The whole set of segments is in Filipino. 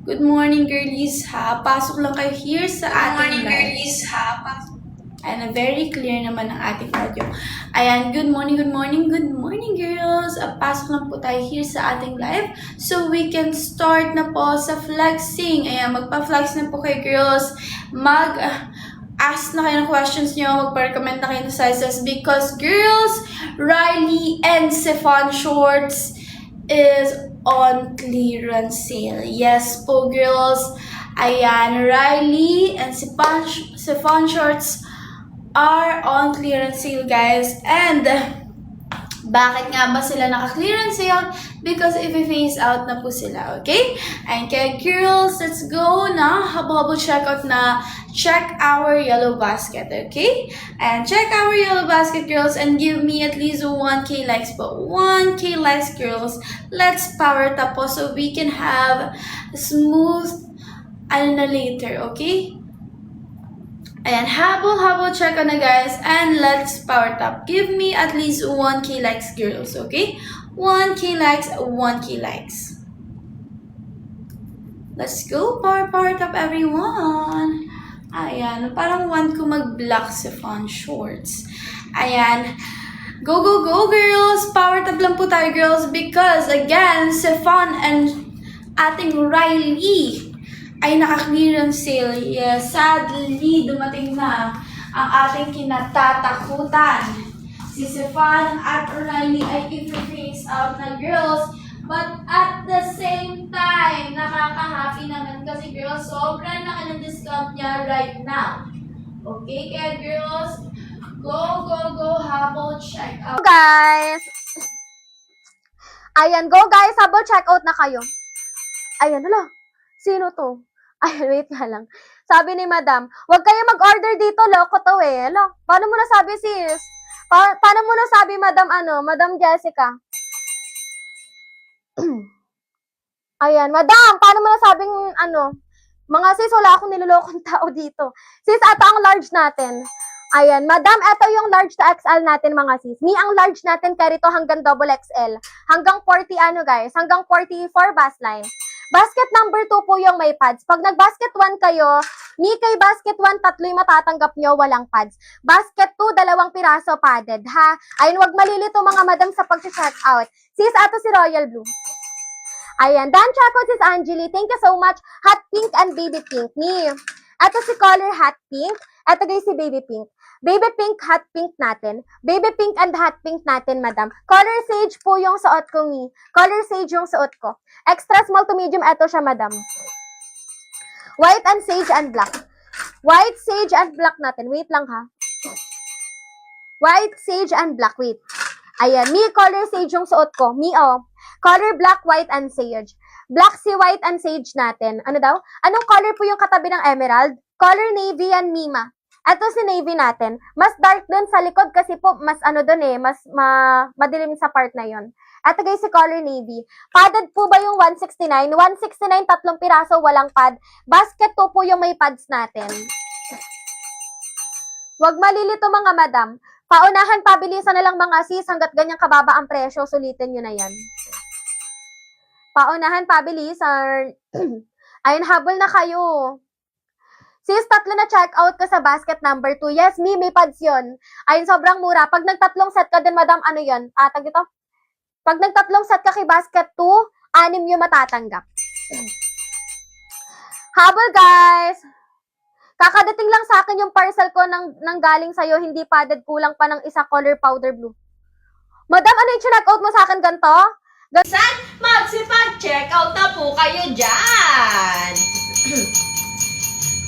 Good morning, girlies, ha? Pasok lang kayo here sa ating live. Girlies, ha? And very clear naman ang ating audio. Ayan, good morning, girls. Pasok lang po tayo here sa ating live. So, we can start na po sa flexing. Ayan, magpa-flex na po kayo, girls. Ask na kayo ng questions nyo, magpa-recommend na kayo ng sizes because, girls, Riley and Sefon Shorts is on clearance sale. Yes po, girls. Ayan, Riley and Sefon Shorts are on clearance sale, guys. And bakit nga ba sila naka-clearance sale? Because i-phase out na po sila, okay? And kaya girls, let's go na. Habo-habo checkout na. Check our yellow basket, okay? And check our yellow basket, girls, and give me at least 1K likes po. 1K likes, girls. Let's power tap po so we can have smooth na later, okay? Ayan, habol check on na, guys, and let's power tap. Give me at least 1K likes, girls, okay? 1K likes, 1K likes. Let's go, power tap, everyone. Ayan, parang want ko mag-block Sefon Shorts. Ayan, go, girls. Power tap lang po tayo, girls, because, again, Sefon and ating Riley ay naka-clearance sale. Yes, sadly, dumating na ang ating kinatatakutan. Si Sefon at Riley ay i-phase out na, girls. But at the same time, nakaka-happy naman kasi, girls, sobrang laki ng discount niya right now. Okay, kaya girls, go, habol check out. Guys! Ayan, go guys! Habol check out na kayo. Ayan, hala. Sino to? Ayan, wait nga lang. Sabi ni madam, huwag kayo mag-order dito, loko to eh. Hala, paano mo nasabi sis? Paano mo nasabi Madam Jessica? Ayan, madam, paano mo nasabing mga sis, wala akong nilolokong tao dito. Sis, ito ang large natin. Ayan, madam, ito yung large to XL natin mga sis. Ang large natin kaya rito hanggang double XL. Hanggang 40 guys, hanggang 44 bus line. Basket number 2 po yung may pads. Pag nag-basket 1 kayo, kay basket 1, 3 yung matatanggap nyo, walang pads. Basket 2, 2 piraso padded, ha? Ayun, wag malilito mga madam sa pag-check out. Sis, ato si Royal Blue. Ayan, Dan Chaco, sis Angeli, thank you so much. Hot pink and baby pink. Ato si color hot pink. Ato guys si baby pink. Baby pink, hot pink natin. Baby pink and hot pink natin, madam. Color sage po yung suot ko, Color sage yung suot ko. Extra small to medium, eto siya, madam. White and sage and black. White, sage, and black natin. Wait lang, ha. White, sage, and black. Wait. Ayan, color sage yung suot ko. Color black, white, and sage. Black si white and sage natin. Ano daw? Anong color po yung katabi ng emerald? Color navy and Mima. Ito si navy natin. Mas dark dun sa likod kasi po, mas mas madilim sa part na yon. Ito guys, si color navy. Padded po ba yung 169? 169, 3 piraso, walang pad. Basket 2 po yung may pads natin. Huwag malilito mga madam. Paunahan, pabilisan na lang mga sis hanggat ganyang kababa ang presyo. Sulitin nyo na yan. Paunahan, pabilisan. Ayun, habol na kayo. Sis, 3 na check out ka sa basket number 2. Yes, may pads yun. Ayun, sobrang mura. Pag nag-3 set ka din, madam, ano yun? Tag dito? Pag nag-3 set ka kay basket 2, 6 yung matatanggap. Habol, guys! Kakadating lang sa akin yung parcel ko nang galing sa'yo, hindi padded, kulang pa ng isa color powder blue. Madam, ano yung check out mo sa akin ganito? Saan? Magsipag-check out na po kayo dyan!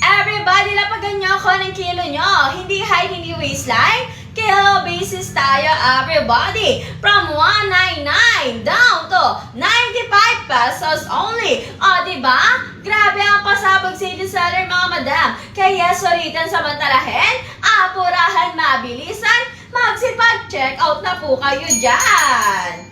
Everybody, lapagan nyo ako ng kilo nyo. Hindi height, hindi waistline. Kilo basis tayo, everybody. From 199 down to 95 pesos only. O, diba? Grabe ang pasabog sa seller, mga madam. Kaya sulitan samantalahin, apurahan, mabilisan, magsipag-check out na po kayo dyan.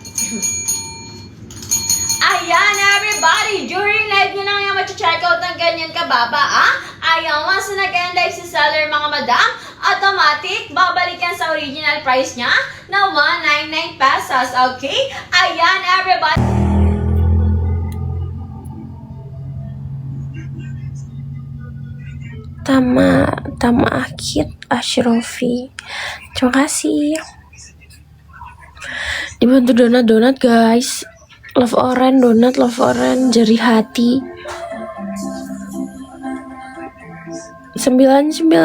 Ayan, everybody! During live nyo lang yung mag-check out ng ganyan kababa, Ayan, once na nag-end live si seller, mga madam, automatic, babalikan sa original price niya na 199 pesos, okay? Ayan, everybody! Tama Akid Ashrofi. Terima kasih. Dibantu donat guys. Love orange donat, love orange jari hati. 99